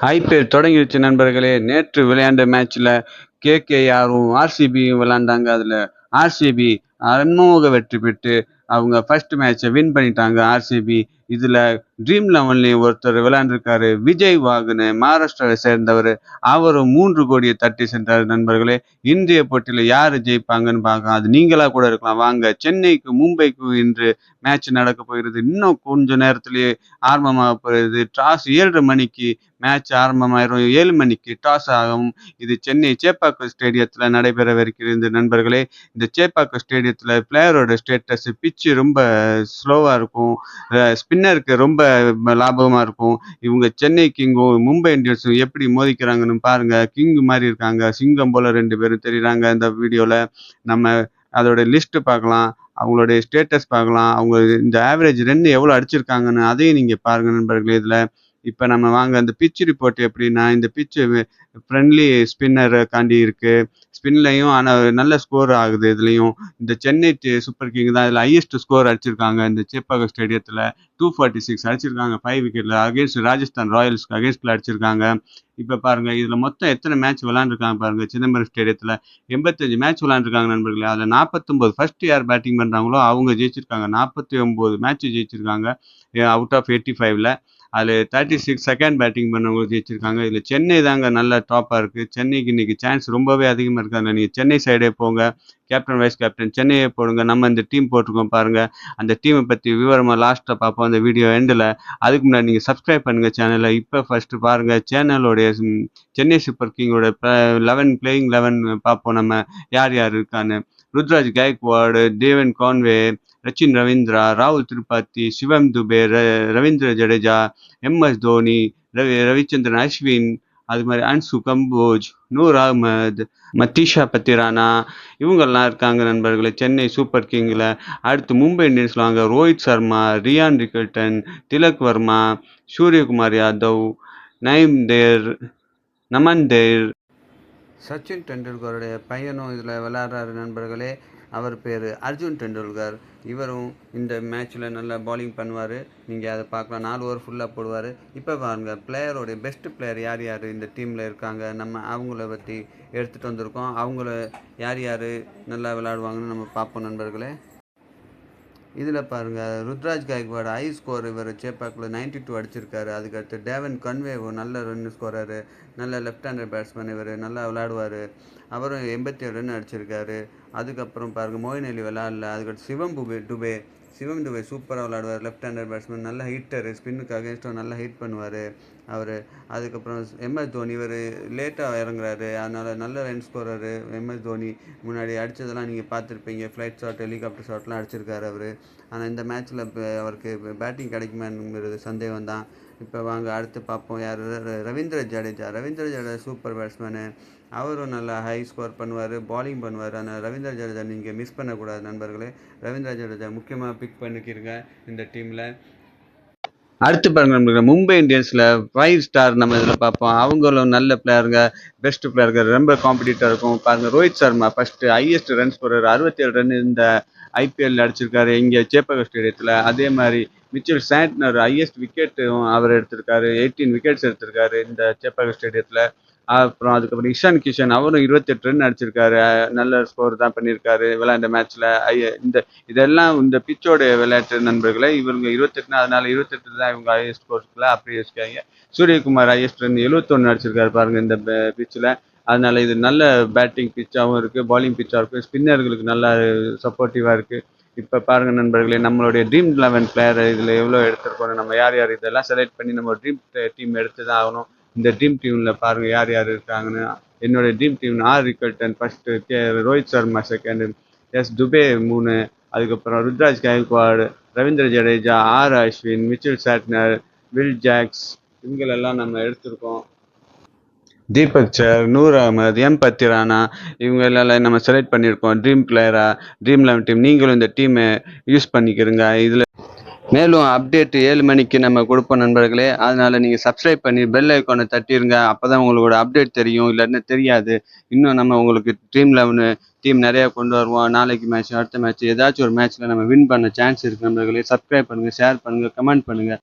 IPL தொடங்கிடுச்சு நண்பர்களே. நேற்று விளையாண்ட மேட்ச்ல கேகேஆரும் ஆர்சிபியும் விளையாண்டாங்க. அதுல ஆர்சிபி அமோக வெற்றி பெற்று அவங்க ஃபர்ஸ்ட் மேட்சை வின் பண்ணிட்டாங்க. ஆர்சிபி இதுல ட்ரீம் லெவன்லயும் ஒருத்தர் விளையாண்டுருக்காரு, விஜய் வாகுன்னு, மகாராஷ்டிராவை சேர்ந்தவர். அவரும் 3 கோடியை தட்டி சென்றார் நண்பர்களே. இன்றைய போட்டியில யாரு ஜெயிப்பாங்கன்னு பார்க்கலாம். அது நீங்களா கூட இருக்கலாம். வாங்க, சென்னைக்கும் மும்பைக்கும் இன்று மேட்ச் நடக்க போகிறது. இன்னும் கொஞ்ச நேரத்திலேயே ஆரம்பமாக போகிறது. டாஸ் 7:30 மணிக்கு மேட்ச் ஆரம்பமாயிரும். 7 மணிக்கு டாஸ் ஆகும். இது சென்னை சேப்பாக்கம் ஸ்டேடியத்துல நடைபெறவிருக்கிறது நண்பர்களே. இந்த சேப்பாக்கம் ஸ்டேடியத்துல பிளேயரோட ஸ்டேட்டஸ் பிச்சு ரொம்ப ஸ்லோவா இருக்கும். ஸ்பின்னருக்கு ரொம்ப லாபமா இருக்கும். இவங்க சென்னை கிங்கும் மும்பை இந்தியன்ஸும் எப்படி மோதிக்கிறாங்கன்னு பாருங்க. கிங் மாதிரி இருக்காங்க, சிங்கம் போல 2 பேரும் தெரியுறாங்க. இந்த வீடியோல நம்ம அதோட லிஸ்ட் பார்க்கலாம், அவங்களுடைய ஸ்டேட்டஸ் பார்க்கலாம், அவங்க இந்த ஆவரேஜ் ரன் எவ்வளோ அடிச்சிருக்காங்கன்னு அதையும் நீங்க பாருங்க நண்பர்களே. இதுல இப்போ நம்ம வாங்க, அந்த பிச் ரிப்போர்ட் எப்படின்னா, இந்த பிச்சு ஃப்ரெண்ட்லி ஸ்பின்னர் காண்டி இருக்கு. ஸ்பின்லையும் ஆனால் நல்ல ஸ்கோர் ஆகுது. இதுலையும் இந்த சென்னை சூப்பர் கிங் தான் இதில் ஹையஸ்ட் ஸ்கோர் அடிச்சிருக்காங்க. இந்த சேப்பாக்கம் ஸ்டேடியத்தில் 246 அடிச்சிருக்காங்க 5 விக்கெட்டில். அகேன்ஸ்ட் ராஜஸ்தான் ராயல்ஸ்க்கு அகேன்ஸ்டில் அடிச்சிருக்காங்க. இப்போ பாருங்க, இதில் மொத்தம் எத்தனை மேட்ச் விளாண்டுருக்காங்க பாருங்க. சிதம்பரம் ஸ்டேடியத்தில் 85 மேட்ச் விளாண்டுருக்காங்க நண்பர்களே. அதில் 49 ஃபர்ஸ்ட் யார் பேட்டிங் பண்ணுறாங்களோ அவங்க ஜெயிச்சிருக்காங்க. 49 மேட்ச் ஜெயிச்சிருக்காங்க அவுட் ஆஃப் 85ல். அதில் 36 செகண்ட் பேட்டிங் பண்ணவங்க ஜெயிச்சிருக்காங்க. இதில் சென்னை தாங்க நல்ல டாப்பாக இருக்குது. சென்னைக்கு இன்றைக்கி சான்ஸ் ரொம்பவே அதிகமாக இருக்காங்க. நீங்கள் சென்னை சைடே போங்க, கேப்டன் வைஸ் கேப்டன் சென்னையே போடுங்க. நம்ம இந்த டீம் போட்டிருக்கோம் பாருங்கள். அந்த டீமை பற்றி விவரமாக லாஸ்ட்டாக பார்ப்போம் அந்த வீடியோ எண்டில். அதுக்கு முன்னாடி நீங்கள் சப்ஸ்கிரைப் பண்ணுங்கள் சேனலை. இப்போ ஃபஸ்ட்டு பாருங்கள் சேனலோடைய சென்னை சூப்பர் கிங்கோட 11 பிளேயிங் 11 பார்ப்போம் நம்ம யார் யார் இருக்கான்னு. ருத்ராஜ் கைக்வாடு, டேவன் கான்வே, சச்சின் ரவீந்திரா, ராகுல் திரிபாதி, சிவம் துபே, ரவீந்திர ஜடேஜா, எம்எஸ் தோனி, ரவிச்சந்திரன் அஸ்வின், அது மாதிரி அன்சு கம்போஜ், நூர் அகமது, மத்தீஷா பத்திரானா, இவங்கெல்லாம் இருக்காங்க நண்பர்களே சென்னை சூப்பர் கிங்கில். அடுத்து மும்பை இந்தியன்ஸில் வாங்க, ரோஹித் சர்மா, ரியான் ரிக்கல்டன், திலக் வர்மா, சூரியகுமார் யாதவ், நயீம் தேர், நமன் தேர், சச்சின் டெண்டுல்கருடைய பையனும் இதில் விளையாடுறாரு நண்பர்களே. அவர் பேர் அர்ஜுன் டெண்டுல்கர். இவரும் இந்த மேட்ச்சில் நல்லா பாலிங் பண்ணுவார். நீங்கள் அதை பார்க்கலாம். 4 ஓவர் ஃபுல்லாக போடுவார். இப்போ பாருங்கள், பிளேயரோடைய பெஸ்ட் பிளேயர் யார் யார் இந்த டீமில் இருக்காங்க. நம்ம அவங்கள பற்றி எடுத்துகிட்டு வந்திருக்கோம். அவங்கள யார் யார் நல்லா விளையாடுவாங்கன்னு நம்ம பார்ப்போம் நண்பர்களே. இதில் பாருங்கள், ருத்ராஜ் கைக்வாடு ஹை ஸ்கோர். இவர் சேப்பாக்கில் 92 அடிச்சிருக்காரு. அதுக்கடுத்து டேவன் கன்வே நல்ல ரன் ஸ்கோரரு, நல்ல லெஃப்ட் ஹேண்டர் பேட்ஸ்மேன். இவர் நல்லா விளையாடுவார். அவரும் 87 ரன் அடிச்சிருக்காரு. அதுக்கப்புறம் பாருங்கள், மோயின் அலி விளையாடல. அதுக்கடுத்து சிவம் துபே சூப்பராக விளையாடுவார். லெஃப்ட் ஹேண்டர் பேட்ஸ்மேன், நல்ல ஹிட்டர், ஸ்பின்னுக்கு அகேன்ஸ்டாக நல்லா ஹிட் பண்ணுவார் அவர். அதுக்கப்புறம் எம்எஸ் தோனி, இவர் லேட்டாக இறங்குறாரு, அதனால் நல்ல ரன் ஸ்கோரரு. எம்எஸ் தோனி முன்னாடி அடித்ததெல்லாம் நீங்கள் பார்த்துருப்பீங்க. ஃப்ளைட் ஷாட், ஹெலிகாப்டர் ஷாட்லாம் அடிச்சிருக்காரு அவர். ஆனால் இந்த மேட்ச்சில் அவருக்கு பேட்டிங் கிடைக்குமாங்கிறது சந்தேகம் தான். இப்போ வாங்க அடுத்து பார்ப்போம் யார். Ravindra Jadeja super batsman. அவரும் நல்லா ஹை ஸ்கோர் பண்ணுவார், பாலிங் பண்ணுவார். ஆனால் ரவீந்திர ஜடேஜா நீங்கள் மிஸ் பண்ணக்கூடாது நண்பர்களே. ரவீந்திர ஜடேஜா முக்கியமாக பிக் பண்ணிக்கிறங்க இந்த டீமில். அடுத்து பாருங்க நம்மளுக்கு மும்பை இந்தியன்ஸில் 5 ஸ்டார் நம்ம இதில் பார்ப்போம். அவங்களும் நல்ல பிளேயருங்க, பெஸ்ட் பிளேயருங்க, ரொம்ப காம்படிட்டாக இருக்கும். பாருங்கள், Rohit Sharma first highest run scorer, 67 run இந்த ஐபிஎல் அடிச்சிருக்காரு இங்கே சேப்பாக்கம் ஸ்டேடியத்தில். அதே மாதிரி மிச்சல் சாண்ட்னர் ஹையஸ்ட் விக்கெட்டும் அவர் எடுத்திருக்காரு. 18 விக்கெட்ஸ் எடுத்திருக்காரு இந்த சேப்பாக்கம் ஸ்டேடியத்தில். அப்புறம் அதுக்கப்புறம் இஷான் கிஷன், அவரும் 28 ரன் அடிச்சிருக்காரு. நல்ல ஸ்கோர் தான் பண்ணியிருக்காரு விளையாண்ட மேட்ச்சில். இந்த இதெல்லாம் இந்த பிச்சோட விளையாட்டு நண்பர்களே. இவங்க 28, அதனால 28 தான் இவங்க ஹையஸ்ட் ஸ்கோர்ஸ்ல அப்படி வச்சுக்காங்க. சூரியகுமார் ஹையஸ்ட் ரன் 71 அடிச்சிருக்காரு பாருங்க இந்த பிச்சில். அதனால இது நல்ல பேட்டிங் பிச்சாகவும் இருக்குது, பாலிங் பிச்சாகவும் இருக்குது, ஸ்பின்னர்களுக்கு நல்லா சப்போர்ட்டிவாக இருக்குது. இப்போ பாருங்கள் நண்பர்களே, நம்மளுடைய ட்ரீம் 11 பிளேயர் இதில் எவ்வளோ எடுத்திருக்கோம். நம்ம யார் யார் இதெல்லாம் செலக்ட் பண்ணி நம்ம ட்ரீம் டீம் எடுத்து தான் ஆகணும். இந்த ட்ரீம் டீமில் பாருங்கள் யார் யார் இருக்காங்கன்னு. என்னுடைய dream team R Rickelton first, Rohit Sharma second, S Dube 3, அதுக்கப்புறம் Ruturaj Gaikwad, Ravindra Jadeja, R Ashwin, Mitchell Santner, Will Jacks, இவங்களெல்லாம் நம்ம எடுத்திருக்கோம். தீபக் சர், நூர் அகமது, எம் பத்திரானா, இவங்க எல்லாம் நம்ம செலக்ட் பண்ணியிருக்கோம் ட்ரீம் பிளேயராக. ட்ரீம் 11 டீம் நீங்களும் இந்த டீமை யூஸ் பண்ணிக்கிறங்க. இதில் மேலும் அப்டேட் 7 மணிக்கு நம்ம கொடுப்போம் நண்பர்களே. அதனால் நீங்கள் சப்ஸ்கிரைப் பண்ணி பெல் ஐக்கானை தட்டிடுங்க. அப்போ தான் உங்களோட அப்டேட் தெரியும், இல்லைன்னா தெரியாது. இன்னும் நம்ம உங்களுக்கு ட்ரீம் 11 டீம் நிறையா கொண்டு வருவோம். நாளைக்கு மேட்ச், அடுத்த மேட்ச், ஏதாச்சும் ஒரு மேட்ச்சில் நம்ம வின் பண்ண சான்ஸ் இருக்குது நண்பர்களே. சப்ஸ்கிரைப் பண்ணுங்கள், ஷேர் பண்ணுங்கள், கமெண்ட் பண்ணுங்கள்.